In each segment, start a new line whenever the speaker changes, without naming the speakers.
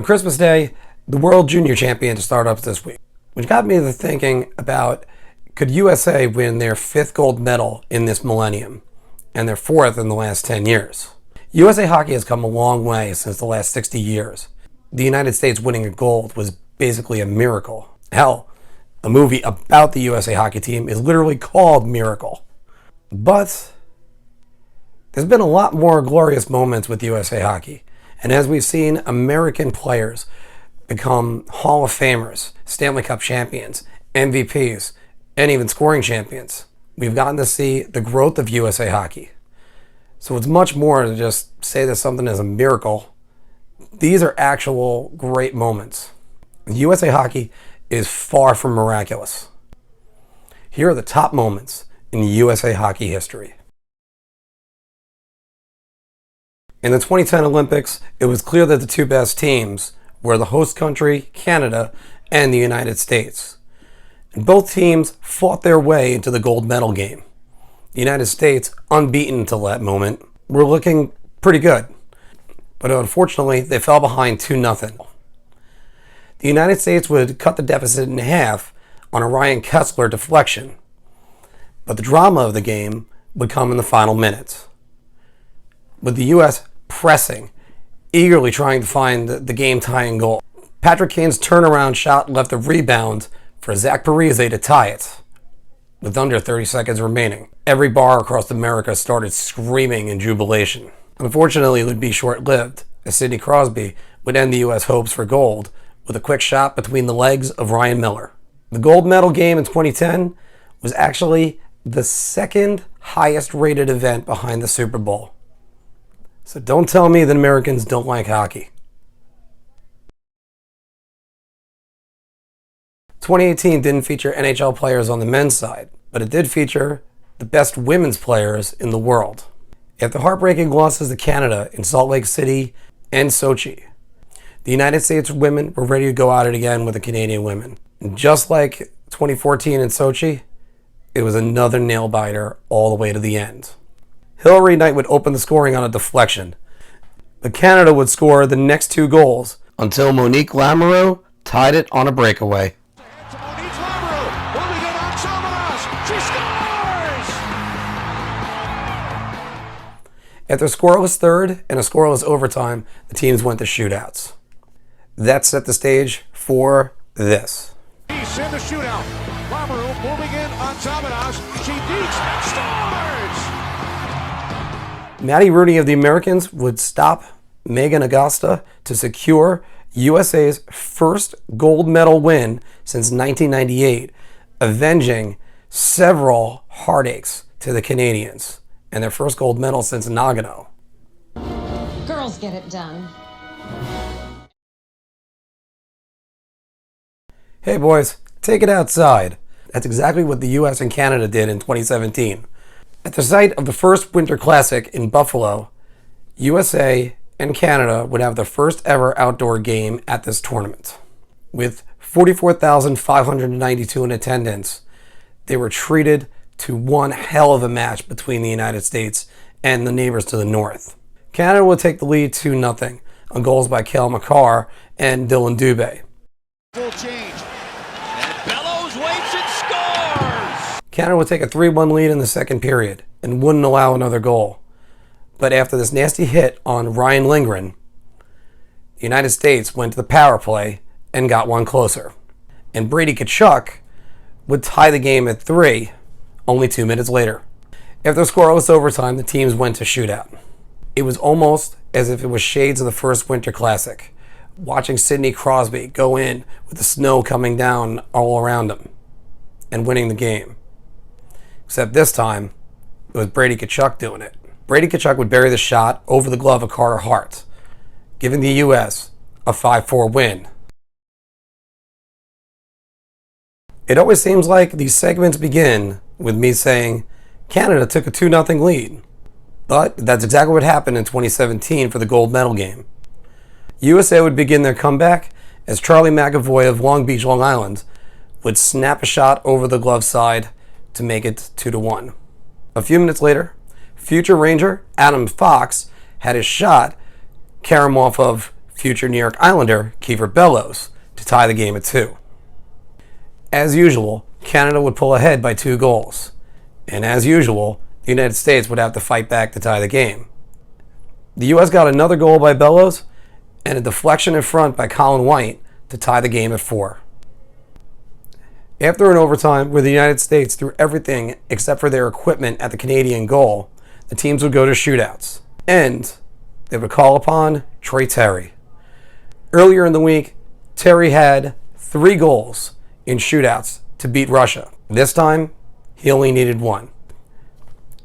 On Christmas Day, the World Junior Champions start up this week, which got me to thinking about, could USA win their 5th gold medal in this millennium and their 4th in the last 10 years? USA hockey has come a long way since the last 60 years. The United States winning a gold was basically a miracle. Hell, a movie about the USA hockey team is literally called Miracle. But there's been a lot more glorious moments with USA hockey. And as we've seen American players become Hall of Famers, Stanley Cup champions, MVPs, and even scoring champions, we've gotten to see the growth of USA hockey. So it's much more to just say that something is a miracle. These are actual great moments. USA hockey is far from miraculous. Here are the top moments in USA hockey history. In the 2010 Olympics, it was clear that the two best teams were the host country, Canada, and the United States. And both teams fought their way into the gold medal game. The United States, unbeaten until that moment, were looking pretty good. But unfortunately, they fell behind 2-0. The United States would cut the deficit in half on a Ryan Kesler deflection. But the drama of the game would come in the final minutes, with the U.S. pressing, eagerly trying to find the game-tying goal. Patrick Kane's turnaround shot left a rebound for Zack Parise to tie it, with under 30 seconds remaining. Every bar across America started screaming in jubilation. Unfortunately, it would be short-lived, as Sidney Crosby would end the U.S. hopes for gold with a quick shot between the legs of Ryan Miller. The gold medal game in 2010 was actually the second highest rated event behind the Super Bowl. So don't tell me that Americans don't like hockey. 2018 didn't feature NHL players on the men's side, but it did feature the best women's players in the world. After heartbreaking losses to Canada in Salt Lake City and Socchi, the United States women were ready to go at it again with the Canadian women. And just like 2014 in Socchi, it was another nail-biter all the way to the end. Hilary Knight would open the scoring on a deflection, but Canada would score the next 2 goals until Monique Lamoureux tied it on a breakaway. After a scoreless third and a scoreless overtime, the teams went to shootouts. That set the stage for this.
He's in the shootout. Lamoureux moving in on Samaras. She beats and scores!
Maddie Rooney of the Americans would stop Megan Augusta to secure USA's first gold medal win since 1998, avenging several heartaches to the Canadians and their first gold medal since Nagano.
Girls get it done.
Hey boys, take it outside. That's exactly what the US and Canada did in 2017. At the site of the first Winter Classic in Buffalo, USA and Canada would have their first ever outdoor game at this tournament. With 44,592 in attendance, they were treated to one hell of a match between the United States and the neighbors to the north. Canada would take the lead 2-0 on goals by Cale Makar and Dylan Dubé.
Full change. And Bellows waits and scores!
Canada would take a 3-1 lead in the second period and wouldn't allow another goal. But after this nasty hit on Ryan Lindgren, the United States went to the power play and got one closer. And Brady Tkachuk would tie the game at 3 only 2 minutes later. After scoreless overtime, the teams went to shootout. It was almost as if it was shades of the first Winter Classic, watching Sidney Crosby go in with the snow coming down all around him and winning the game. Except this time, it was Brady Tkachuk doing it. Brady Tkachuk would bury the shot over the glove of Carter Hart, giving the U.S. a 5-4 win. It always seems like these segments begin with me saying Canada took a 2-0 lead. But that's exactly what happened in 2017 for the gold medal game. USA would begin their comeback as Charlie McAvoy of Long Beach, Long Island would snap a shot over the glove side to make it 2-1. A few minutes later, future Ranger Adam Fox had his shot carom off of future New York Islander Kiefer Bellows to tie the game at 2. As usual, Canada would pull ahead by 2 goals. And as usual, the United States would have to fight back to tie the game. The U.S. got another goal by Bellows and a deflection in front by Colin White to tie the game at 4. After an overtime where the United States threw everything except for their equipment at the Canadian goal, the teams would go to shootouts. And they would call upon Troy Terry. Earlier in the week, Terry had 3 goals in shootouts to beat Russia. This time, he only needed 1.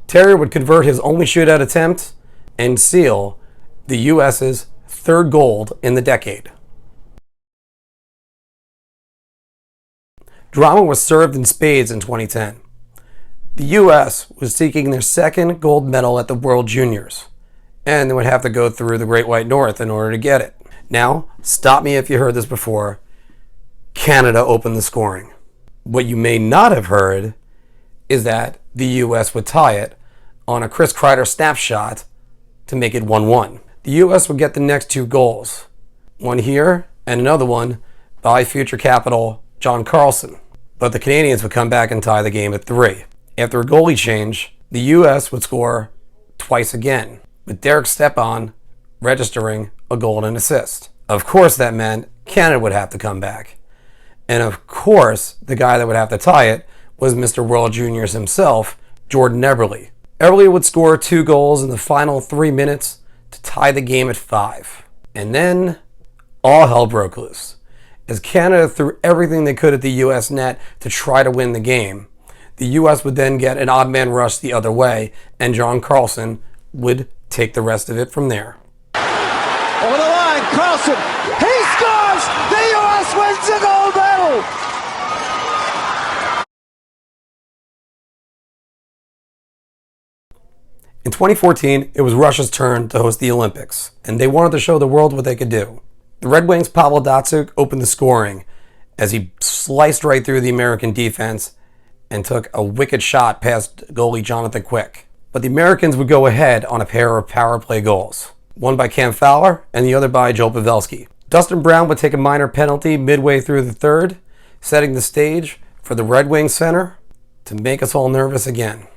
Terry would convert his only shootout attempt and seal the U.S.'s 3rd gold in the decade. Drama was served in spades in 2010. The U.S. was seeking their 2nd gold medal at the World Juniors, and they would have to go through the Great White North in order to get it. Now, stop me if you heard this before, Canada opened the scoring. What you may not have heard is that the U.S. would tie it on a Chris Kreider snapshot to make it 1-1. The U.S. would get the next 2 goals, one here and another one by future capital John Carlson. But the Canadians would come back and tie the game at 3. After a goalie change, the U.S. would score twice again, with Derek Stepan registering a goal and an assist. Of course, that meant Canada would have to come back. And of course, the guy that would have to tie it was Mr. World Juniors himself, Jordan Eberle. Eberle would score 2 goals in the final 3 minutes to tie the game at 5. And then all hell broke loose. As Canada threw everything they could at the U.S. net to try to win the game, the U.S. would then get an odd man rush the other way, and John Carlson would take the rest of it from there.
Over the line, Carlson. He scores! The U.S. wins the gold medal!
In 2014, it was Russia's turn to host the Olympics, and they wanted to show the world what they could do. The Red Wings' Pavel Datsyuk opened the scoring as he sliced right through the American defense and took a wicked shot past goalie Jonathan Quick. But the Americans would go ahead on a pair of power play goals, one by Cam Fowler and the other by Joe Pavelski. Dustin Brown would take a minor penalty midway through the 3rd, setting the stage for the Red Wings center to make us all nervous again.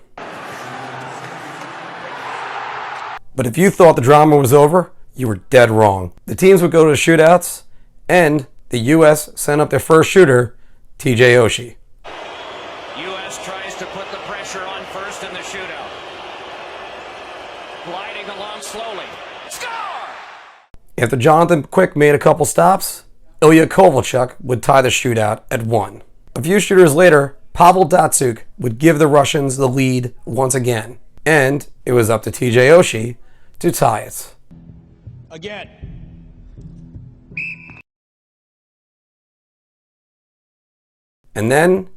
But if you thought the drama was over, you were dead wrong. The teams would go to shootouts, and the U.S. sent up their first shooter, TJ Oshie.
U.S. tries to put the pressure on first in the shootout. Gliding along slowly. Score!
After Jonathan Quick made a couple stops, Ilya Kovalchuk would tie the shootout at 1. A few shooters later, Pavel Datsyuk would give the Russians the lead once again, and it was up to TJ Oshie to tie it.
Again.
And then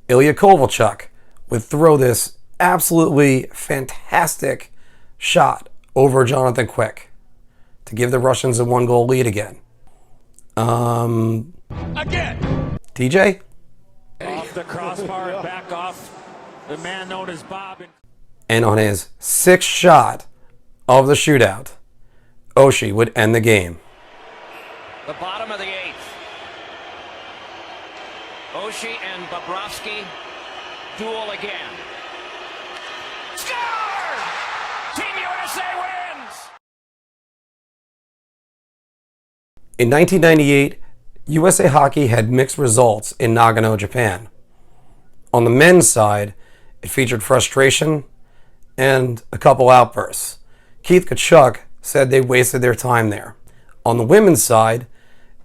Ilya Kovalchuk would throw this absolutely fantastic shot over Jonathan Quick to give the Russians a 1-goal lead again.
Again.
TJ?
Off the crossbar and back off the man known as Bob.
And on his 6th shot of the shootout, Oshie would end the game.
The bottom of the 8th. Oshie and Bobrovsky duel again. Score! Team USA wins!
In 1998, USA Hockey had mixed results in Nagano, Japan. On the men's side, it featured frustration and a couple outbursts. Keith Tkachuk said they wasted their time there. On the women's side,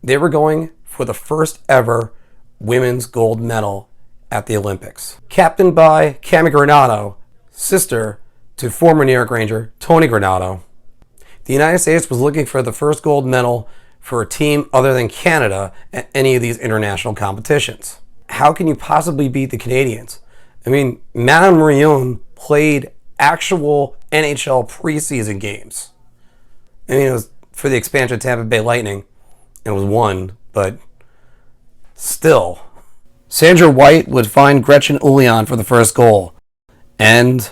they were going for the first ever women's gold medal at the Olympics. Captained by Cami Granato, sister to former New York Ranger Tony Granato, the United States was looking for the first gold medal for a team other than Canada at any of these international competitions. How can you possibly beat the Canadians? I mean, Madame Marion played actual NHL preseason games. I mean, it was for the expansion Tampa Bay Lightning, and it was won, but still. Sandra White would find Gretchen Ulian for the first goal, and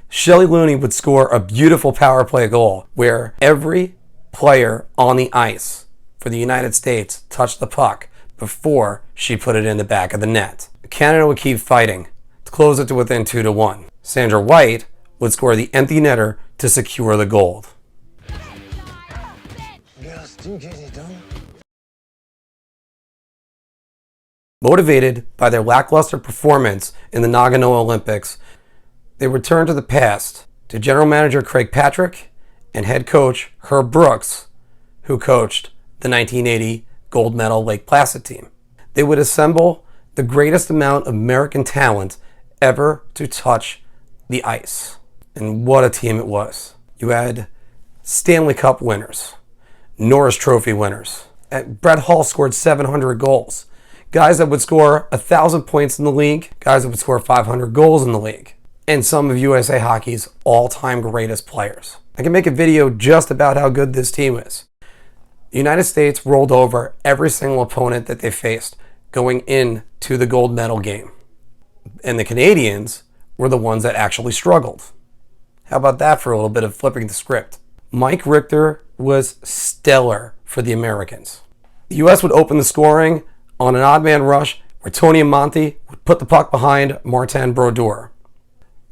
Shelley Looney would score a beautiful power play goal where every player on the ice for the United States touched the puck before she put it in the back of the net. Canada would keep fighting to close it to within 2-1. Sandra White would score the empty netter to secure the gold. Motivated by their lackluster performance in the Nagano Olympics, they returned to the past to general manager Craig Patrick and head coach Herb Brooks, who coached the 1980 gold medal Lake Placid team. They would assemble the greatest amount of American talent ever to touch the ice. And what a team it was. You had Stanley Cup winners, Norris Trophy winners. Brett Hull scored 700 goals. Guys that would score 1,000 points in the league, guys that would score 500 goals in the league, and some of USA Hockey's all-time greatest players. I can make a video just about how good this team is. The United States rolled over every single opponent that they faced going into the gold medal game. And the Canadians were the ones that actually struggled. How about that for a little bit of flipping the script? Mike Richter was stellar for the Americans. The U.S. would open the scoring on an odd man rush where Tony Amonte would put the puck behind Martin Brodeur.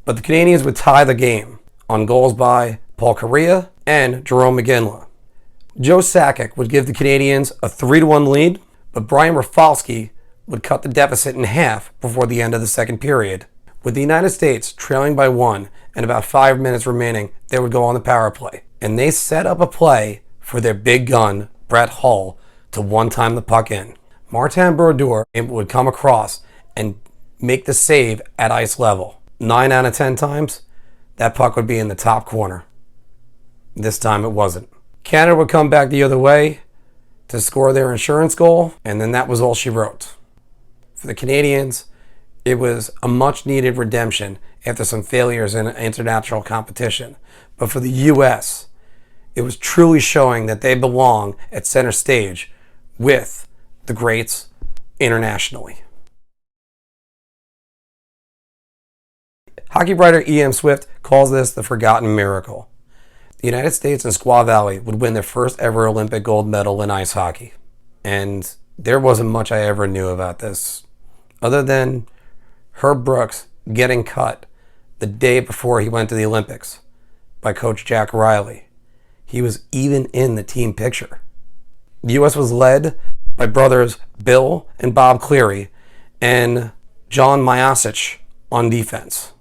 But the Canadians would tie the game on goals by Paul Kariya and Jerome McGinley. Joe Sakic would give the Canadians a 3-1 lead, but Brian Rafalski would cut the deficit in half before the end of the second period. With the United States trailing by 1 and about 5 minutes remaining, they would go on the power play. And they set up a play for their big gun, Brett Hull, to one-time the puck in. Martin Brodeur would come across and make the save at ice level. 9 out of 10 times, that puck would be in the top corner. This time it wasn't. Canada would come back the other way to score their insurance goal, and then that was all she wrote. For the Canadians, it was a much-needed redemption after some failures in international competition. But for the U.S., it was truly showing that they belong at center stage with the greats internationally. Hockey writer E.M. Swift calls this the forgotten miracle. The United States and Squaw Valley would win their first ever Olympic gold medal in ice hockey. And there wasn't much I ever knew about this, other than Herb Brooks getting cut the day before he went to the Olympics by Coach Jack Riley. He was even in the team picture. The U.S. was led by brothers Bill and Bob Cleary and John Myasic on defense.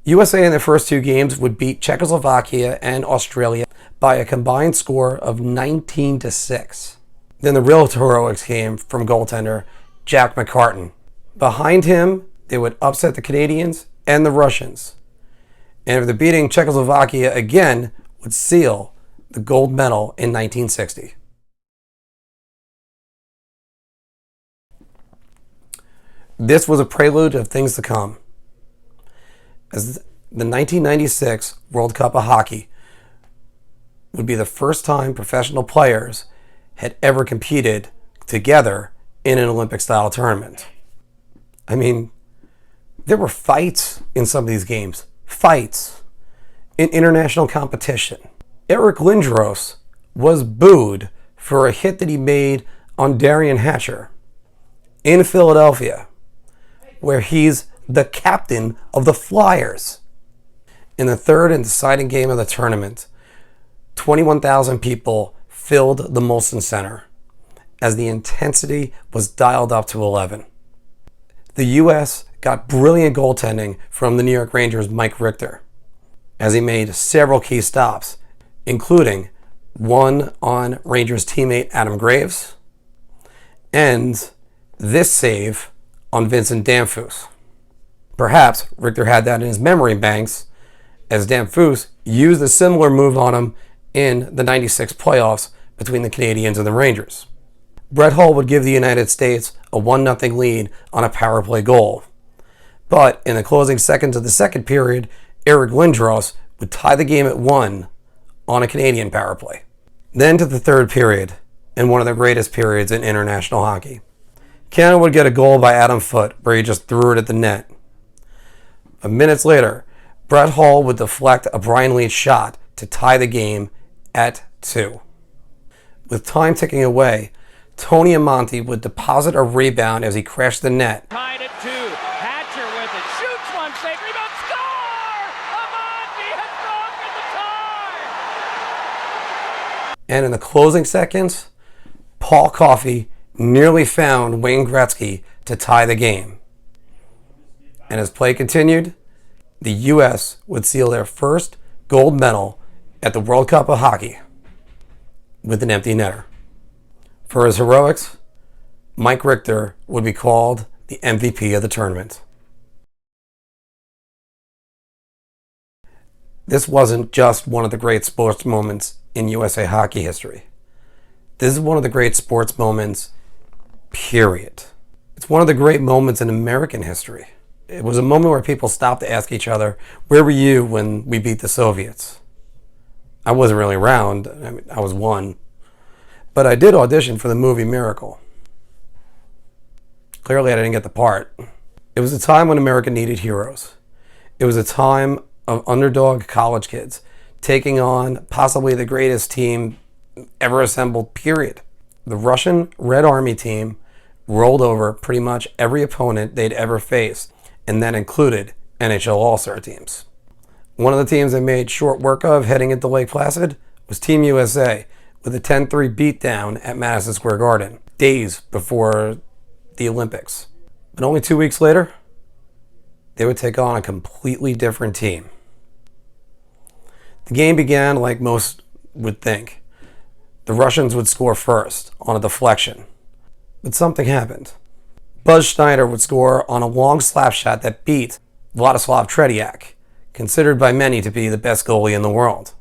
USA in their first 2 games would beat Czechoslovakia and Australia by a combined score of 19-6. Then the real heroics came from goaltender Jack McCartan. Behind him, they would upset the Canadians and the Russians. And after beating Czechoslovakia again, would seal the gold medal in 1960. This was a prelude of things to come, as the 1996 World Cup of Hockey would be the first time professional players had ever competed together in an Olympic-style tournament. I mean, there were fights in some of these games. Fights in international competition. Eric Lindros was booed for a hit that he made on Darian Hatcher in Philadelphia, where he's the captain of the Flyers. In the third and deciding game of the tournament, 21,000 people filled the Molson Center as the intensity was dialed up to 11. The U.S. got brilliant goaltending from the New York Rangers' Mike Richter, as he made several key stops, including one on Rangers teammate Adam Graves, and this save on Vincent Damphousse. Perhaps Richter had that in his memory banks, as Damphousse used a similar move on him in the 96 playoffs between the Canadians and the Rangers. Brett Hull would give the United States a 1-0 lead on a power play goal. But in the closing seconds of the second period, Eric Lindros would tie the game at 1 on a Canadian power play. Then to the third period, and one of the greatest periods in international hockey. Canada would get a goal by Adam Foote, where he just threw it at the net. Minutes later, Brett Hull would deflect a Brian Leetch shot to tie the game at 2. With time ticking away, Tony Amonte would deposit a rebound as he crashed the net.
Tied at 2. Hatcher with it. Shoots one, save, rebound, score! Amonte has broken the tie!
And in the closing seconds, Paul Coffey nearly found Wayne Gretzky to tie the game. And as play continued, the U.S. would seal their first gold medal at the World Cup of Hockey with an empty netter. For his heroics, Mike Richter would be called the MVP of the tournament. This wasn't just one of the great sports moments in USA hockey history. This is one of the great sports moments, period. It's one of the great moments in American history. It was a moment where people stopped to ask each other, where were you when we beat the Soviets? I wasn't really around. I mean, I was one. But I did audition for the movie Miracle. Clearly, I didn't get the part. It was a time when America needed heroes. It was a time of underdog college kids taking on possibly the greatest team ever assembled, period. The Russian Red Army team rolled over pretty much every opponent they'd ever faced, and that included NHL All-Star teams. One of the teams they made short work of heading into Lake Placid was Team USA, with a 10-3 beatdown at Madison Square Garden, days before the Olympics. But only 2 weeks later, they would take on a completely different team. The game began like most would think. The Russians would score first on a deflection. But something happened. Buzz Schneider would score on a long slap shot that beat Vladislav Tretiak, considered by many to be the best goalie in the world.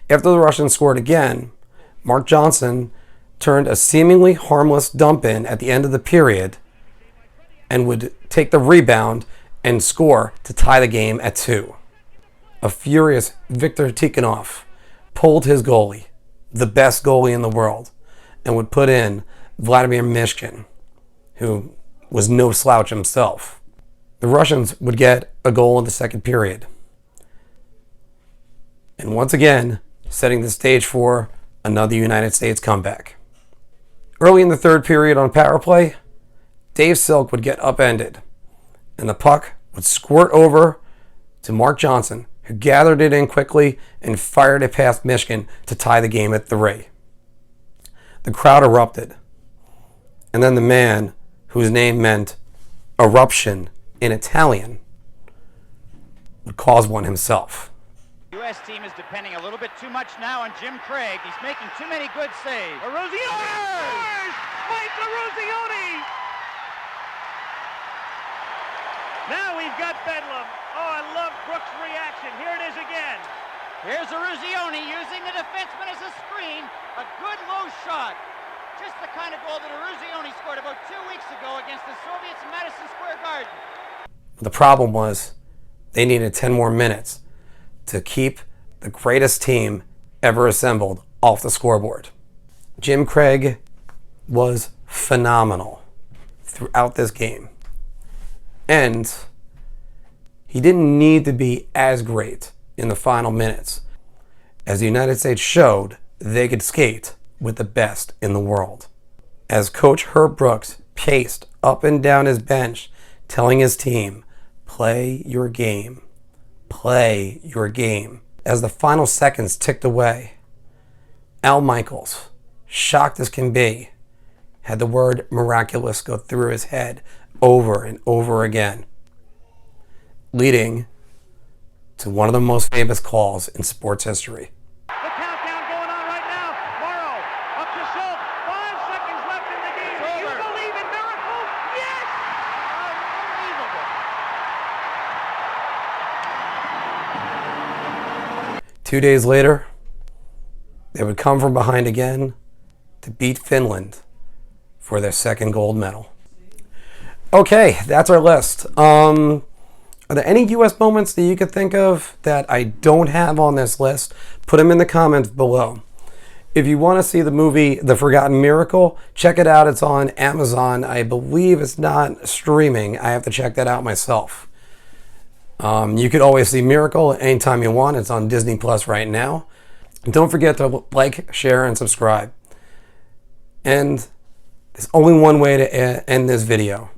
After the Russians scored again, Mark Johnson turned a seemingly harmless dump in at the end of the period and would take the rebound and score to tie the game at 2. A furious Viktor Tikhonov pulled his goalie, the best goalie in the world, and would put in Vladimir Mishkin, who was no slouch himself. The Russians would get a goal in the second period. And once again, setting the stage for another United States comeback. Early in the third period on power play, Dave Silk would get upended, and the puck would squirt over to Mark Johnson, who gathered it in quickly and fired it past Mishkin to tie the game at 3. The crowd erupted, and then the man whose name meant eruption in Italian would cause one himself.
The U.S. team is depending a little bit too much now on Jim Craig. He's making too many good saves. Eruzione! Mike Eruzione! Now we've got Bedlam. Oh, I love Brooks' reaction. Here it is again. Here's Eruzione using the defenseman as a screen. A good low shot. Just the kind of goal that Eruzione scored about 2 weeks ago against the Soviets in Madison Square Garden.
The problem was they needed 10 more minutes to keep the greatest team ever assembled off the scoreboard. Jim Craig was phenomenal throughout this game. And he didn't need to be as great in the final minutes, as the United States showed they could skate with the best in the world. As Coach Herb Brooks paced up and down his bench, telling his team, play your game, play your game. As the final seconds ticked away, Al Michaels, shocked as can be, had the word miraculous go through his head over and over again, leading to one of the most famous calls in sports history.
The countdown going on right now. Morrow up to Schultz. 5 seconds left in the game. Do you believe in miracles? Yes! Unbelievable.
2 days later, they would come from behind again to beat Finland for their second gold medal. Okay, that's our list. Are there any U.S. moments that you could think of that I don't have on this list? Put them in the comments below. If you want to see the movie The Forgotten Miracle, check it out. It's on Amazon. I believe it's not streaming. I have to check that out myself. You could always see Miracle anytime you want. It's on Disney Plus right now. And don't forget to like, share, and subscribe. And there's only one way to end this video.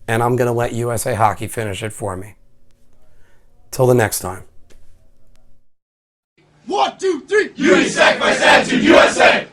And I'm going to let USA Hockey finish it for me. Till the next time.
1, 2, 3. You sacrifice attitude, USA!